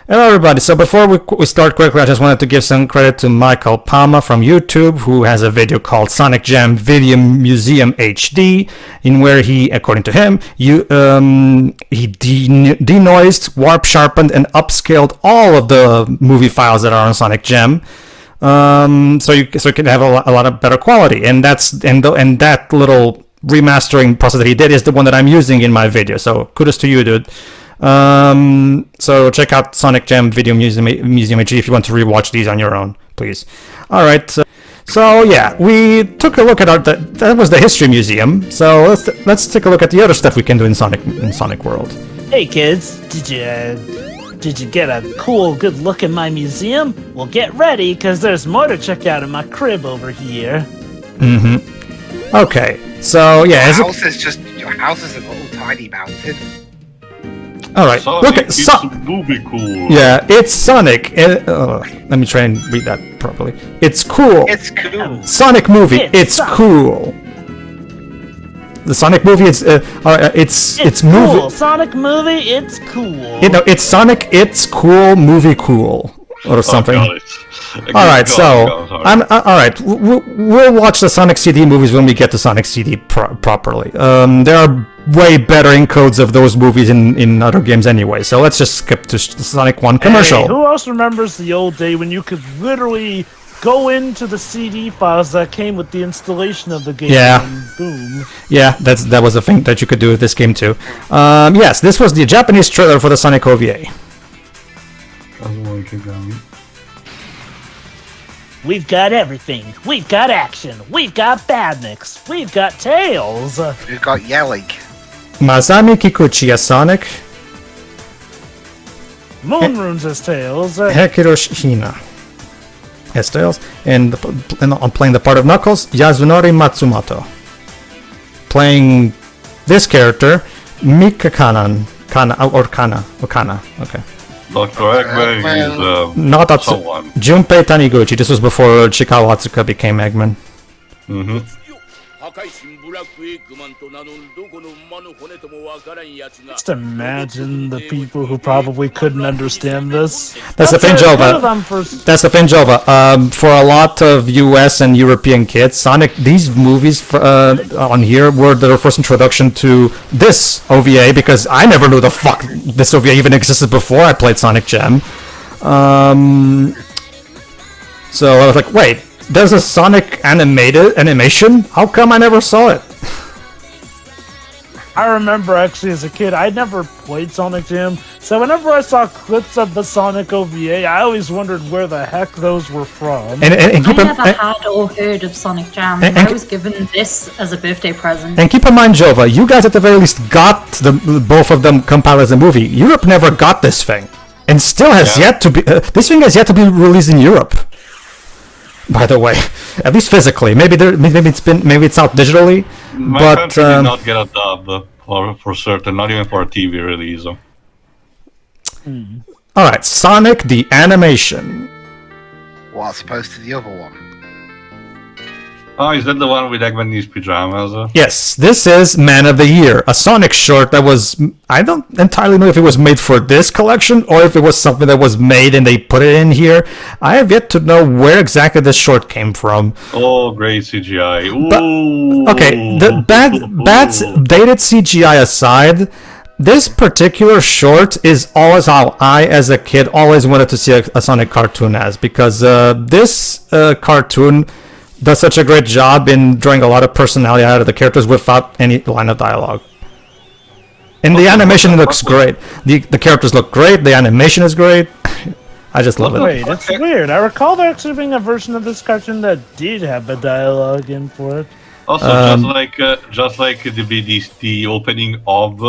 Hello everybody, so before we start quickly, I just wanted to give some credit to Michael Palma from YouTube, who has a video called Sonic Jam Video Museum HD, in where he, according to him, he denoised, warp sharpened, and upscaled all of the movie files that are on Sonic Jam, so you can have a lot of better quality, and that little remastering process that he did is the one that I'm using in my video, so kudos to you, dude. So check out Sonic Jam Video Museum HD if you want to rewatch these on your own, please. Alright, so yeah, we took a look at that was the History Museum, so let's take a look at the other stuff we can do in Sonic World. Hey kids, did you get a cool good look in my museum? Well, get ready, cause there's more to check out in my crib over here. Mm-hmm. Okay, so yeah, your house is an old tiny mountain. Alright, look at movie cool. Yeah, it's Sonic. Let me try and read that properly. It's cool. It's cool. Sonic movie. It's cool. The Sonic movie. It's cool. movie. Sonic movie. It's cool. You know, it's Sonic. It's cool. Movie cool or something. Alright, so alright. We'll watch the Sonic CD movies when we get to Sonic CD properly. There are way better encodes of those movies in other games anyway, so let's just skip to the Sonic 1 commercial. Hey, who else remembers the old day when you could literally go into the CD files that came with the installation of the game? Yeah. And boom. Yeah, that was a thing that you could do with this game too. Yes, this was the Japanese trailer for the Sonic OVA. We've got everything. We've got action. We've got badniks. We've got tails. We've got yelling. Masami Kikuchi as Sonic. Moon Runes as Tails. Hekiroshi Hina as Tails. And I'm playing the part of Knuckles, Yasunori Matsumoto. Playing this character, Mika Kana. Okay. Dr. Eggman is not someone. Junpei Taniguchi. This was before Chikawa Atsuka became Eggman. Mm-hmm. Just imagine the people who probably couldn't understand this. That's the thing, Jova. That's the thing, Jova. For a lot of US and European kids, these movies on here were their first introduction to this OVA, because I never knew the fuck this OVA even existed before I played Sonic Jam. So I was like, wait, there's a Sonic animation? How come I never saw it? I remember actually as a kid, I never played Sonic Jam, so whenever I saw clips of the Sonic OVA, I always wondered where the heck those were from. I never had or heard of Sonic Jam. I was given this as a birthday present. And keep in mind, Jova, you guys at the very least got both of them compiled as a movie. Europe never got this thing, and still has yet to be. This thing has yet to be released in Europe. By the way, at least physically. Maybe it's out digitally. My country did not get a dub for certain, not even for a TV release. Alright, Sonic the animation. Well, as opposed to the other one. Oh, is that the one with Eggman in his pajamas? Yes, this is Man of the Year, a Sonic short that was... I don't entirely know if it was made for this collection or if it was something that was made and they put it in here. I have yet to know where exactly this short came from. Oh, great CGI. But, okay, the bad dated CGI aside, this particular short is always how I, as a kid, always wanted to see a Sonic cartoon as, because this cartoon does such a great job in drawing a lot of personality out of the characters without any line of dialogue. And the animation looks great. The characters look great. The animation is great. I just love it. Wait, it's weird. I recall there actually being a version of this cartoon that did have a dialogue in for it. Also, just like the opening of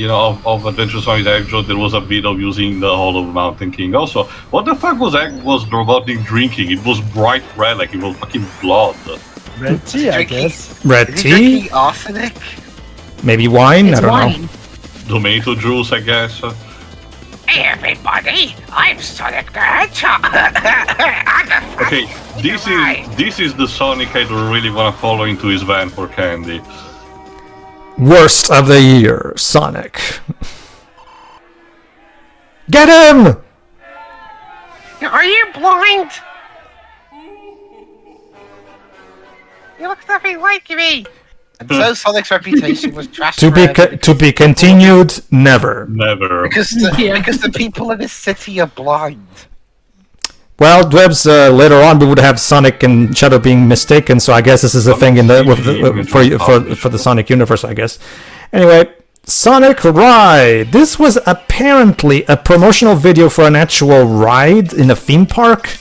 of Adventure Sonic Extra, there was a bit of using the Hollow Mountain King. Also, what the fuck was Robotnik drinking? It was bright red, like it was fucking blood. Red tea, I guess. Red tea? Arsenic? Maybe wine? It's I don't wine. know. Tomato juice, I guess. Hey everybody, I'm Sonic the Hedgehog. Okay, this is the Sonic I really want to follow into his van for candy. Worst of the year, Sonic. Get him! Are you blind? You look nothing like me. And so Sonic's reputation was trashed. To be continued, never. Never. Because the people in this city are blind. Well, Dwebs, later on we would have Sonic and Shadow being mistaken, so I guess this is a thing in for the Sonic universe, I guess. Anyway, Sonic Ride. This was apparently a promotional video for an actual ride in a theme park,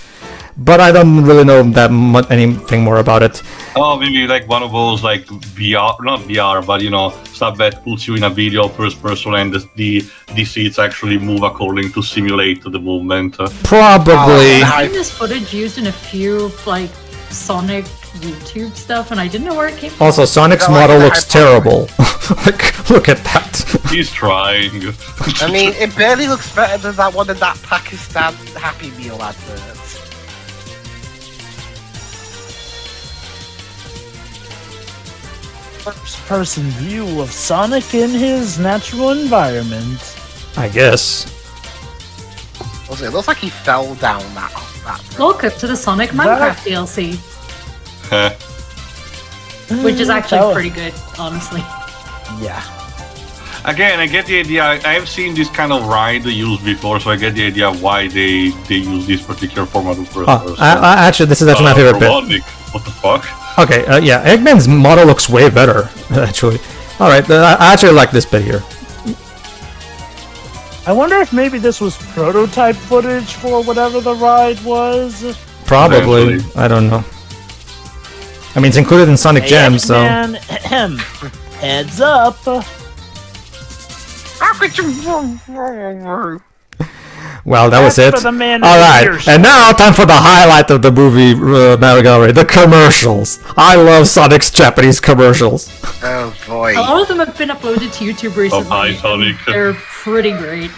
but I don't really know that much anything more about it. Oh, maybe like one of those like VR, not VR, but you know, stuff that puts you in a video first person and the seats actually move according to simulate the movement. Probably. I've seen this footage used in a few like Sonic YouTube stuff, and I didn't know where it came from. Also, Sonic's model looks terrible. Like, look at that. He's trying. I mean, it barely looks better than that one in that Pakistan Happy Meal advert. First-person view of Sonic in his natural environment. I guess. Also, it looks like he fell down that Welcome to the Sonic Minecraft DLC, which is actually Oh. pretty good, honestly. Yeah. Again, I get the idea. I have seen this kind of ride used before, so I get the idea why they use this particular format of first person. Actually, this is actually my favorite bit. Robotnik. What the fuck? Okay, yeah, Eggman's model looks way better, actually. Alright, I actually like this bit here. I wonder if maybe this was prototype footage for whatever the ride was. Probably. Eventually. I don't know. I mean, it's included in Sonic Gems, so... Man, heads up. How could you? Well, that was That's it. for the man in the Alright, earshot. and now time for the highlight of the movie, Mario Gallery, the commercials. I love Sonic's Japanese commercials. Oh boy. A lot of them have been uploaded to YouTube recently. hi, Sonic. and they're pretty great.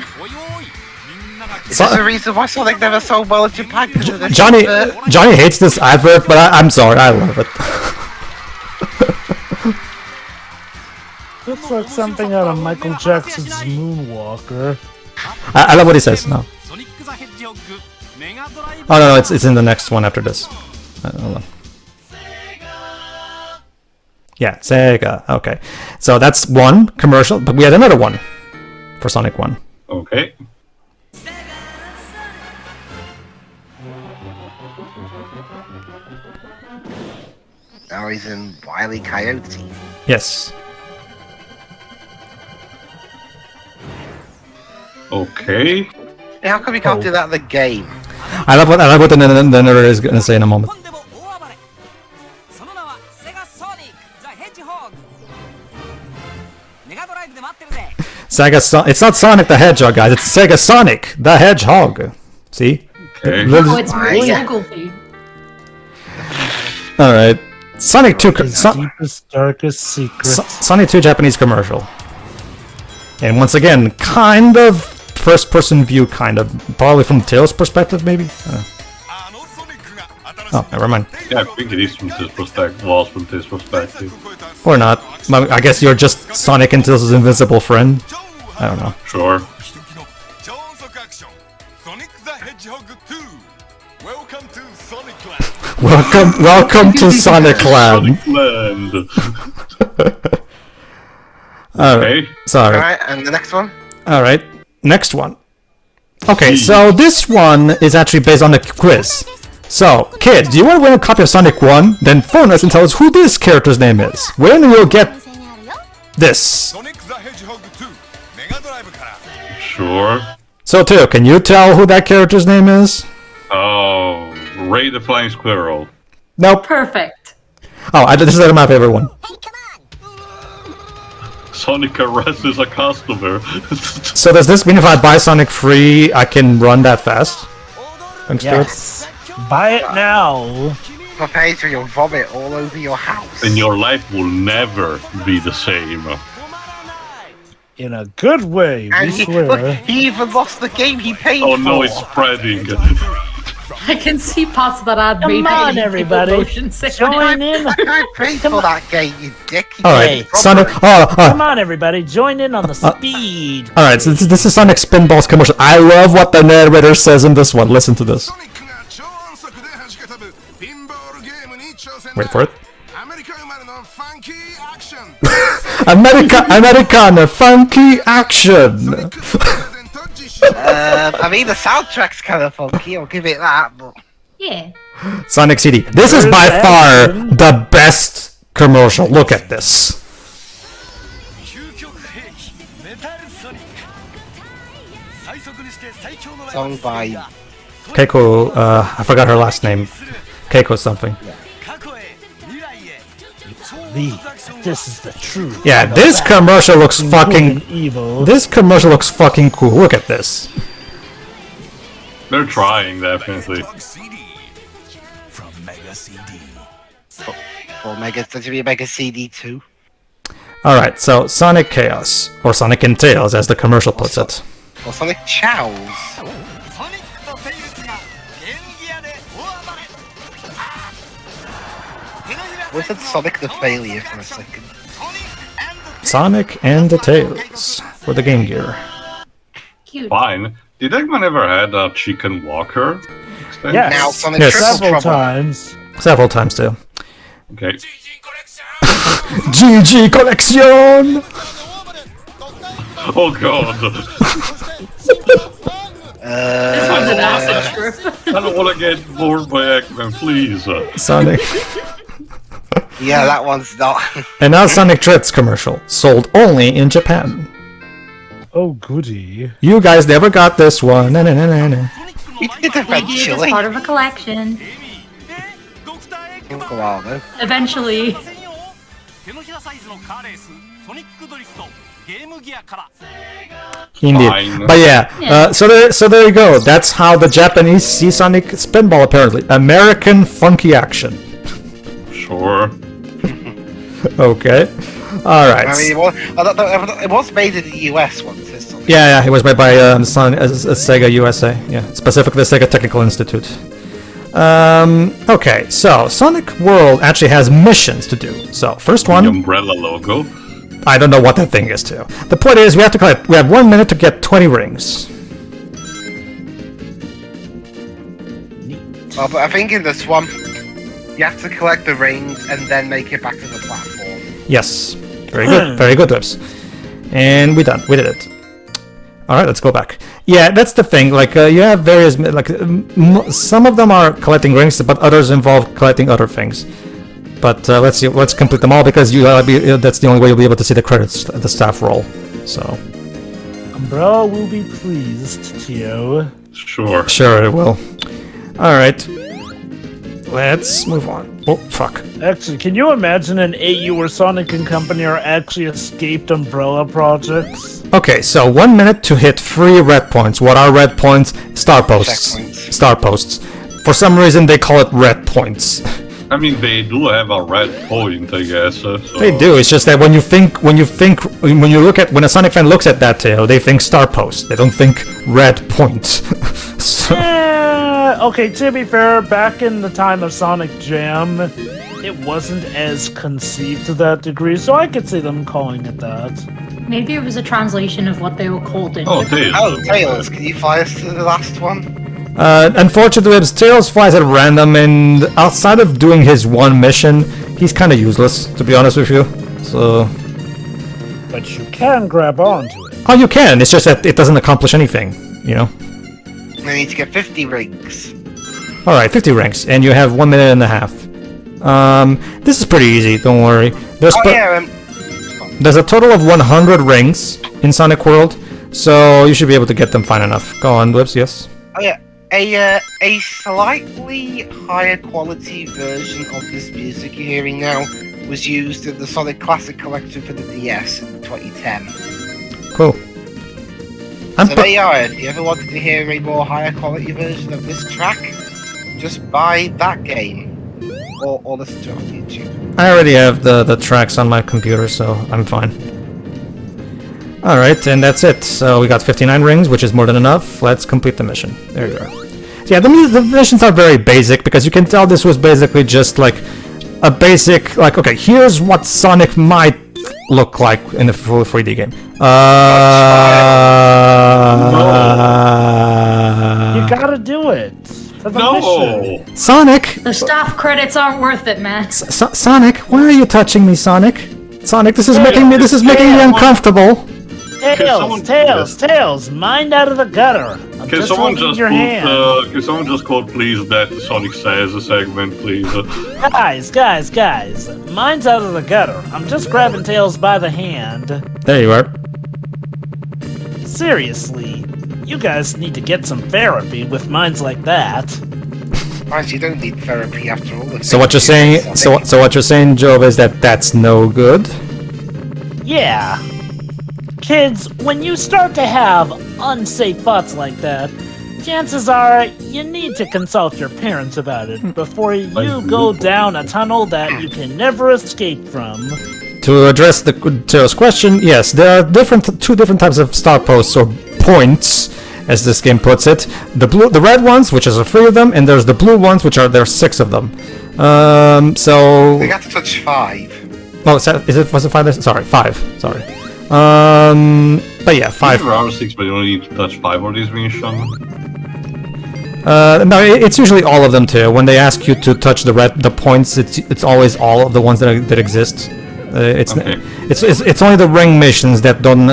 Is this the reason why Sonic never sold well in Japan? 'Cause of this Johnny advert? hates this advert, but I'm sorry, I love it. Looks like something out of Michael Jackson's Moonwalker. I love what he says now. Oh no, it's in the next one after this. Hold on. Yeah, Sega. Okay, so that's one commercial, but we had another one for Sonic 1. Okay. Now he's in Wile E. Coyote. Yes. Okay. Hey, how come we can't do that in the game? I love what the narrator is gonna say in a moment. It's not Sonic the Hedgehog, guys. It's Sega Sonic the Hedgehog. See? Okay. Oh, it's really yeah. goofy. All right. Sonic 2. His deepest, darkest secrets. Sonic 2 Japanese commercial. And once again, kind of first-person view, kind of. Probably from Tails' perspective, maybe? Oh, never mind. Yeah, I think it is from his perspective. Was from his perspective. Or not. I guess you're just Sonic and Tails' invisible friend. I don't know. Sure. Welcome to Sonic Land. Land. Alright. Sorry. Alright, and the next one? Alright. Next one. Okay, so this one is actually based on a quiz. So, kids, do you want to win a copy of Sonic 1? Then phone us and tell us who this character's name is. When we'll get this. Sure. So, Teo, can you tell who that character's name is? Oh, Ray the Flying Squirrel. Nope. Perfect. Oh, this is my favorite one. Sonic harasses a customer. So does this mean if I buy Sonic free, I can run that fast? Thanks Yes. Buy it now. Prepare for your vomit all over your house. And your life will never be the same. In a good way, we And swear. look, he even lost the game he paid Oh for. no, it's spreading. I can see parts of that ad Come made on, by everybody. motion sickness. Join in. I paid for that game, you dick. All right, Sonic. Come on, everybody. Join in on the speed. All right, so this is Sonic Spinball's commercial. I love what the narrator says in this one. Listen to this. Wait for it. Americana funky action. I mean, the soundtrack's kind of funky, I'll give it that, but... Yeah. Sonic CD. This is by far the best commercial. Look at this. Song by... Keiko, I forgot her last name. Keiko something. This is the truth. Yeah, this commercial looks fucking... evil. This commercial looks fucking cool. Look at this. They're trying, definitely. Or Mega... Does it be Mega CD 2? Alright, so Sonic Chaos, or Sonic and Tails as the commercial puts it. Or Sonic Chows? We said Sonic the Failure for a second. Sonic and the Tails for the Game Gear. Cute. Fine. Did Eggman ever had a chicken walker? extension? Yes. Now Sonic Yes. Triple Several Trouble. times. Several times too. Okay. GG Collection! Oh god. This one's an acid trip. I don't want to get bored by Eggman, please. Sonic. Yeah, that one's not. And now Sonic Trips commercial. Sold only in Japan. Oh, goody. You guys never got this one. Na, na, na, na, na. We did We did as eventually. part of a collection. Took a while though. Eventually. Indeed. Fine. But yeah, Yeah. so there you go. That's how the Japanese see Sonic Spinball apparently. American funky action. Sure. Okay. Alright. I mean, it was made in the US once. This Sonic. Yeah, it was made by Sega USA. Yeah, specifically the Sega Technical Institute. Okay, so Sonic World actually has missions to do. So first The one, umbrella logo. I don't know what that thing is too. The point is, we have 1 minute to get 20 rings. Well, but I think in this one, you have to collect the rings and then make it back to the platform. Yes, very good, very good, Whips. And we done. We did it. All right, let's go back. Yeah, that's the thing. Like you have various some of them are collecting rings, but others involve collecting other things. But let's see. Let's complete them all because that's the only way you'll be able to see the credits, the staff roll. So Umbrella will be pleased, Tio. Sure. sure it will. All right, let's move on. Oh fuck. Actually, can you imagine an AU where Sonic and Company are actually escaped Umbrella projects? Okay, so 1 minute to hit 3 red points. What are red points? Star posts. Checkpoints. Star posts. For some reason, they call it red points. I mean, they do have a red point, I guess. So. They do. It's just that when a Sonic fan looks at that tail, they think star post. They don't think red point. So, Okay, to be fair, back in the time of Sonic Jam, it wasn't as conceived to that degree, so I could see them calling it that. Maybe it was a translation of what they were called in. Oh, Tails. Oh, Tails, can you fly us to the last one? unfortunately, Tails flies at random, and outside of doing his one mission, he's kind of useless, to be honest with you. So, But you can grab onto it. oh, you can. It's just that it doesn't accomplish anything. You know. We need to get 50 rings. All right, 50 ranks, and you have 1 minute and a half. This is pretty easy. Don't worry. There's a total of 100 rings in Sonic World, so you should be able to get them fine enough. Go on, Blips. Yes. Oh yeah, a slightly higher quality version of this music you're hearing now was used in the Sonic Classic Collection for the DS in 2010. Cool. So there you are. If you ever wanted to hear a more higher quality version of this track, just buy that game or listen to it on YouTube. I already have the tracks on my computer, so I'm fine. Alright, and that's it. So we got 59 rings, which is more than enough. Let's complete the mission. There you go. Yeah, the missions are very basic because you can tell this was basically just like a basic, like, okay, here's what Sonic might look like in a full 3D game. You gotta do it. For the No! mission. Sonic! The staff credits aren't worth it, man. Sonic, why are you touching me, Sonic? Sonic, this is making me uncomfortable. Tails, mind out of the gutter. I'm Can just someone holding just your hand. can someone just quote please that Sonic Says a segment, please? Guys, mine's out of the gutter. I'm just grabbing Tails by the hand. There you are. Seriously, you guys need to get some therapy with minds like that. Guys, you don't need therapy after all. So what you're saying, so what you're saying, Jove, is that that's no good? Yeah. Kids, when you start to have unsafe thoughts like that, chances are you need to consult your parents about it before you go down a tunnel that you can never escape from. To address the Tails question, yes, there are two different types of star posts or points, as this game puts it. The red ones, which is 3 of them, and there's the blue ones, which are 6 of them. So They got to touch 5. oh, was it 5? Sorry, 5. Sorry. But yeah, 5. There are 6, but you only need to touch 5 of these missions. No, it's usually all of them too. When they ask you to touch the points, it's always all of the ones that exist. It's only the ring missions that don't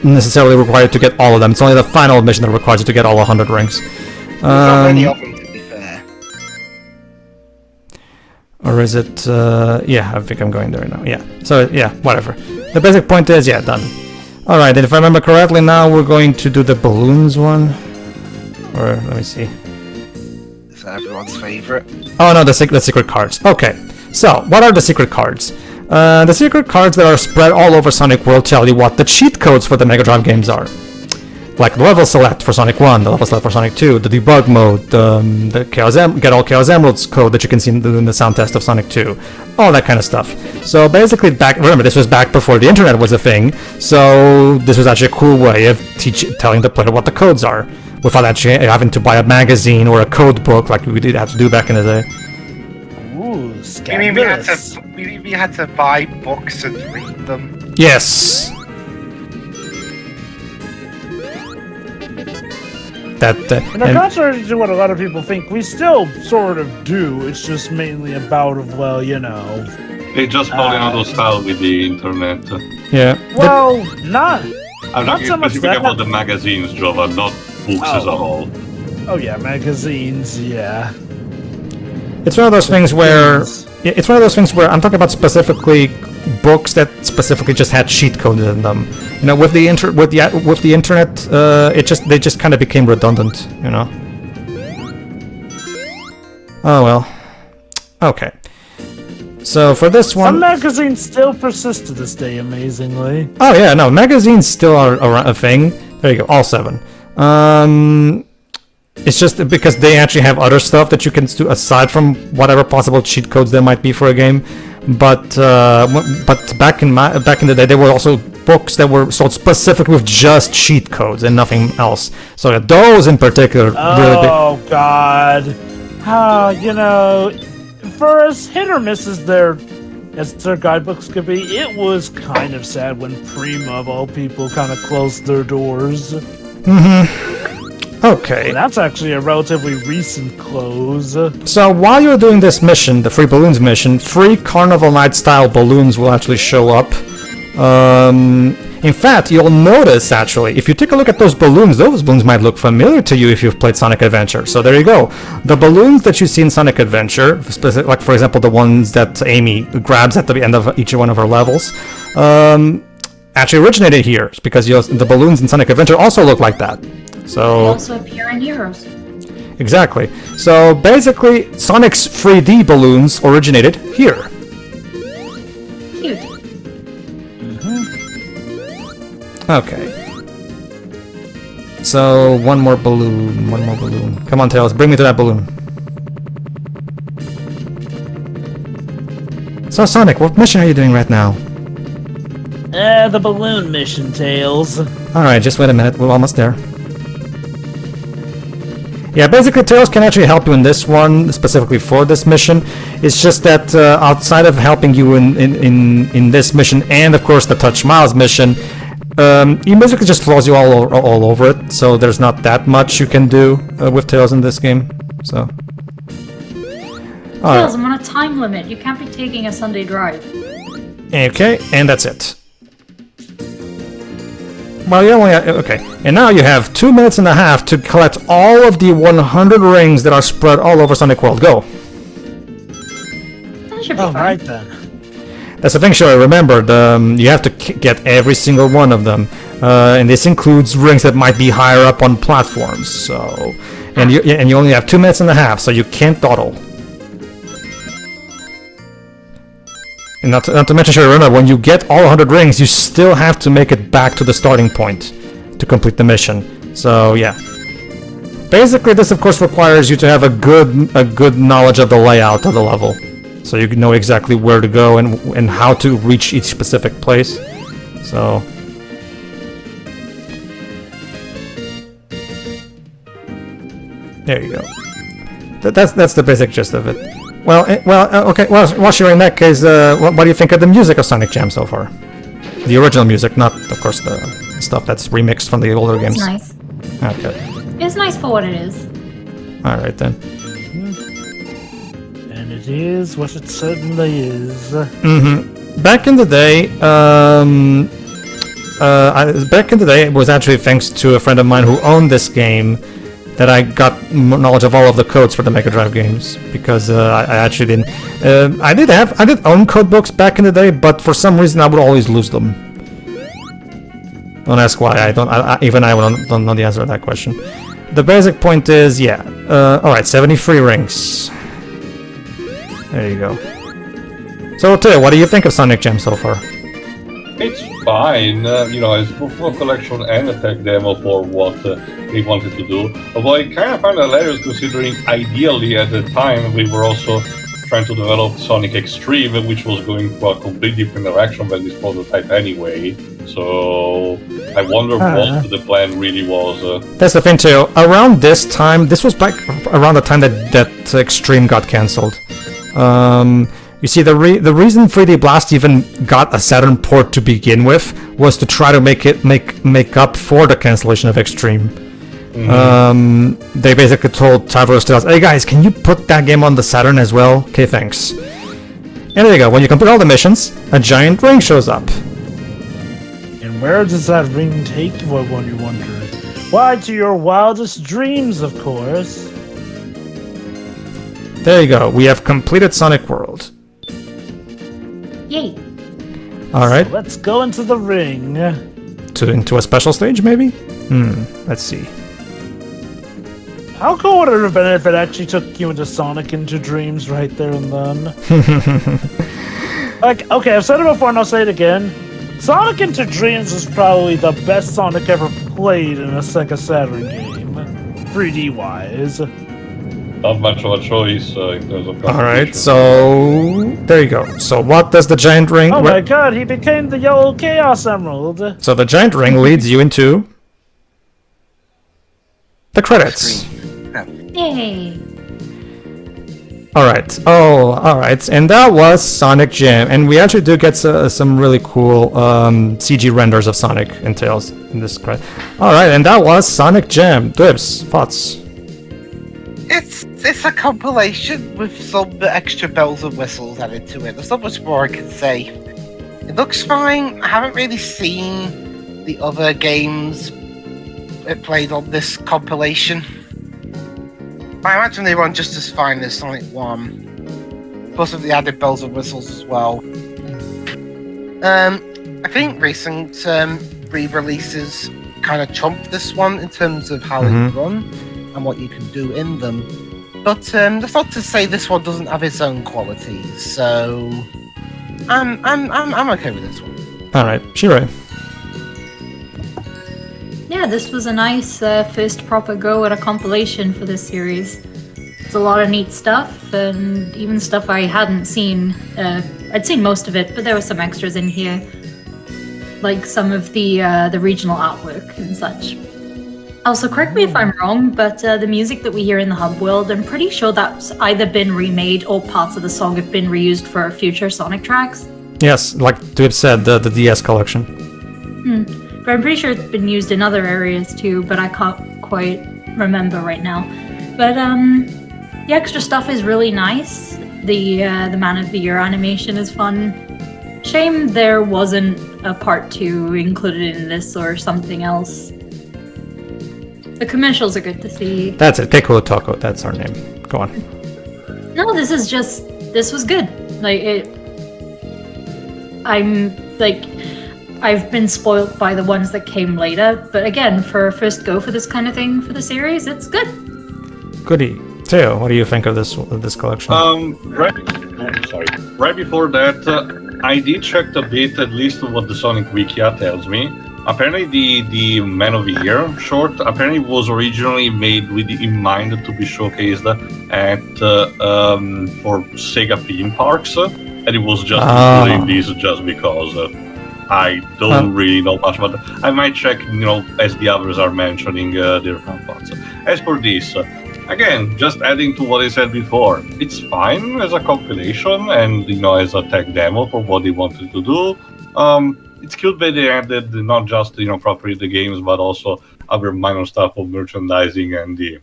necessarily require you to get all of them. It's only the final mission that requires you to get all 100 rings. Not many of them, to be fair. Or is it? Yeah, I think I'm going there now. Yeah. So yeah, whatever. The basic point is, yeah, done. All right, and if I remember correctly, now we're going to do the balloons one. Or let me see. It's everyone's favorite. Oh no, the secret cards. Okay. So what are the secret cards? The secret cards that are spread all over Sonic World tell you what the cheat codes for the Mega Drive games are. Like the level select for Sonic 1, the level select for Sonic 2, the debug mode, the Get All Chaos Emeralds code that you can see in the sound test of Sonic 2. All that kind of stuff. So basically, remember, this was back before the internet was a thing, so this was actually a cool way of telling the player what the codes are, without actually having to buy a magazine or a code book like we did have to do back in the day. Ooh, You mean scandalous. we had to buy books and read them? Yes! And contrary to what a lot of people think, we still sort of do. It's just mainly about well, you know. They just fall out of style with the internet. Yeah. Well, not. I'm Not talking so much specifically that. about the magazines, Jova, not books as a whole. Oh yeah, magazines. Yeah. It's one of those things where I'm talking about specifically books that specifically just had cheat codes in them. You know, with the internet, they just kind of became redundant. You know. Oh well. Okay. So for this one, Some magazines still persist to this day, amazingly. oh yeah, no, magazines still are a thing. There you go, all 7. It's just because they actually have other stuff that you can do aside from whatever possible cheat codes there might be for a game. But back in the day, there were also books that were sold specifically with just cheat codes and nothing else. So those in particular, Oh God. You know, for as hit or miss as their guidebooks could be, it was kind of sad when Prima of all people kind of closed their doors. Okay. And that's actually a relatively recent close. So while you're doing this mission, the free balloons mission, free Carnival Night style balloons will actually show up. In fact, you'll notice actually, if you take a look at those balloons might look familiar to you if you've played Sonic Adventure. So there you go. The balloons that you see in Sonic Adventure, like for example the ones that Amy grabs at the end of each one of her levels, actually originated here because the balloons in Sonic Adventure also look like that. They So also appear in Heroes. exactly. So basically, Sonic's 3D balloons originated here. Cute. Okay. So one more balloon. Come on, Tails, bring me to that balloon. So Sonic, what mission are you doing right now? The balloon mission, Tails. Alright, just wait a minute, we're almost there. Yeah, basically Tails can actually help you in this one, specifically for this mission. It's just that outside of helping you in this mission, and of course the Touch Miles mission, he basically just throws you all over it, so there's not that much you can do with Tails in this game, so... Tails, I'm on a time limit. You can't be taking a Sunday drive. Okay, and that's it. Well, you only have, okay, and now you have 2 minutes and a half to collect all of the 100 rings that are spread all over Sonic World. Go! That should be All fine. right then. That's the thing, sure. Remember, you have to get every single one of them, and this includes rings that might be higher up on platforms. So, and you only have 2 minutes and a half, so you can't dawdle. And not to mention, sure, remember, when you get all 100 rings, you still have to make it back to the starting point to complete the mission. So, yeah. Basically, this of course requires you to have a good knowledge of the layout of the level, so you know exactly where to go and how to reach each specific place. So. There you go. That's the basic gist of it. Well, okay. Well, sure. In that case, what do you think of the music of Sonic Jam so far? The original music, not, of course, the stuff that's remixed from the older games. It's nice. Okay. It's nice for what it is. All right then. And it is what it certainly is. Back in the day, it was actually thanks to a friend of mine who owned this game that I got knowledge of all of the codes for the Mega Drive games, because I actually didn't. I did own code books back in the day, but for some reason I would always lose them. Don't ask why. I don't know the answer to that question. The basic point is, yeah. All right, 73 rings. There you go. So, Taylor, what do you think of Sonic Jam so far? It's fine, it's both a collection and a tech demo for what they wanted to do. Although I kind of find it hilarious considering ideally at the time we were also trying to develop Sonic Extreme, which was going for a completely different direction than this prototype anyway. So I wonder what the plan really was. That's the thing too. Around this time, this was back around the time that Extreme got cancelled. You see, the reason 3D Blast even got a Saturn port to begin with was to try to make up for the cancellation of Extreme. They basically told Traveler's Tales, "Hey guys, can you put that game on the Saturn as well? Okay, thanks." And there you go. When you complete all the missions, a giant ring shows up. And where does that ring take you, I wonder? Why, to your wildest dreams, of course. There you go. We have completed Sonic World. Yay. All right. So let's go into the ring. Into a special stage, maybe? Let's see. How cool would it have been if it actually took you into Sonic Into Dreams right there and then? Like, okay, I've said it before and I'll say it again. Sonic Into Dreams is probably the best Sonic ever played in a Sega Saturn game, 3D-wise. Not much of a choice in terms of. All right, so there you go. So what does the giant ring? Oh my god, he became the yellow Chaos Emerald. So the giant ring leads you into the credits. Yay. All right. Oh, all right. And that was Sonic Jam, and we actually do get some really cool CG renders of Sonic and Tails in this credit. All right, and that was Sonic Jam. Dibs, thoughts? It's a compilation with some extra bells and whistles added to it. There's not much more I can say. It looks fine. I haven't really seen the other games it played on this compilation. I imagine they run just as fine as Sonic 1. Plus with the added bells and whistles as well. I think recent re-releases kind of trumped this one in terms of how they run and what you can do in them. But that's not to say this one doesn't have its own qualities, so I'm okay with this one. All right, Shirai. Yeah, this was a nice first proper go at a compilation for this series. It's a lot of neat stuff, and even stuff I hadn't seen. I'd seen most of it, but there were some extras in here, like some of the regional artwork and such. Also, correct me if I'm wrong, but the music that we hear in the hub world, I'm pretty sure that's either been remade or parts of the song have been reused for future Sonic tracks. Yes, like Dweb said, the DS collection. But I'm pretty sure it's been used in other areas too, but I can't quite remember right now. But the extra stuff is really nice. The Man of the Year animation is fun. Shame there wasn't a part 2 included in this or something else. The commercials are good to see. That's it. Keiko Toko. That's her name. Go on. No, this was good. I've been spoiled by the ones that came later, but again, for a first go for this kind of thing for the series, it's good. Goody. Teo, what do you think of this collection? Right before that, I did check a bit, at least what the Sonic Wikia tells me. Apparently, the Man of the Year short apparently was originally made with in mind to be showcased at for Sega theme parks, and it was just including this just because I don't really know much about it. I might check, as the others are mentioning different parts. As for this, again, just adding to what I said before, it's fine as a compilation and as a tech demo for what they wanted to do. It's cute that they added not just properly the games, but also other minor stuff of merchandising and the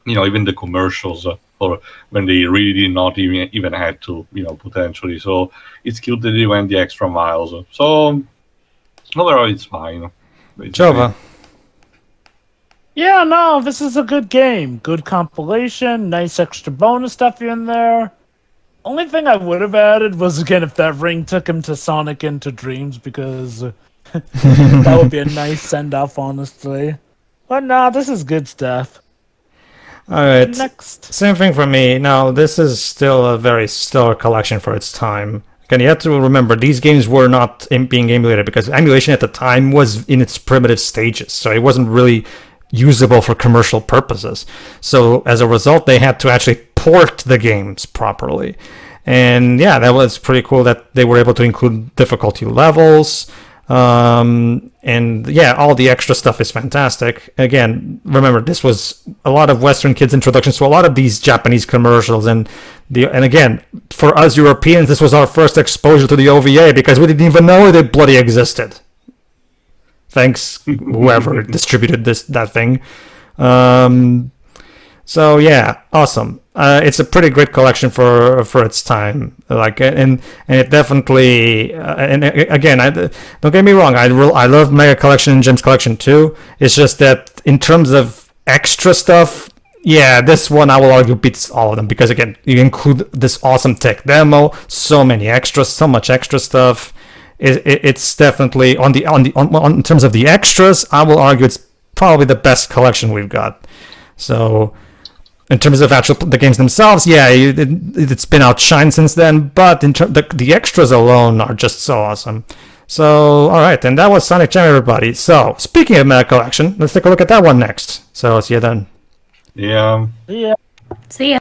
even the commercials for when they really did not even had to potentially. So it's cute that they went the extra miles. So overall, it's fine. Jova. Yeah, no, this is a good game. Good compilation, nice extra bonus stuff in there. Only thing I would have added was, again, if that ring took him to Sonic Into Dreams, because that would be a nice send-off, honestly. But nah, this is good stuff. Alright, Next. same thing for me. Now, this is still a very stellar collection for its time. Again, you have to remember, these games were not being emulated, because emulation at the time was in its primitive stages, so it wasn't really usable for commercial purposes. So as a result, they had to actually port the games properly. And yeah, that was pretty cool that they were able to include difficulty levels. And yeah, all the extra stuff is fantastic. Again, remember, this was a lot of Western kids' introductions to a lot of these Japanese commercials. And again, for us Europeans, this was our first exposure to the OVA because we didn't even know they bloody existed. Thanks, whoever distributed that thing. So yeah, awesome. It's a pretty great collection for its time. And it definitely and again, don't get me wrong. I love Mega Collection and Gems Collection too. It's just that in terms of extra stuff, yeah, this one I will argue beats all of them because again, you include this awesome tech demo, so many extras, so much extra stuff. It's definitely in terms of the extras, I will argue it's probably the best collection we've got. So in terms of the games themselves, yeah, it's been outshined since then, but the extras alone are just so awesome. So all right, and that was Sonic Jam, everybody. So speaking of Mega Collection, let's take a look at that one next. So see you then. Yeah. Yeah. See ya.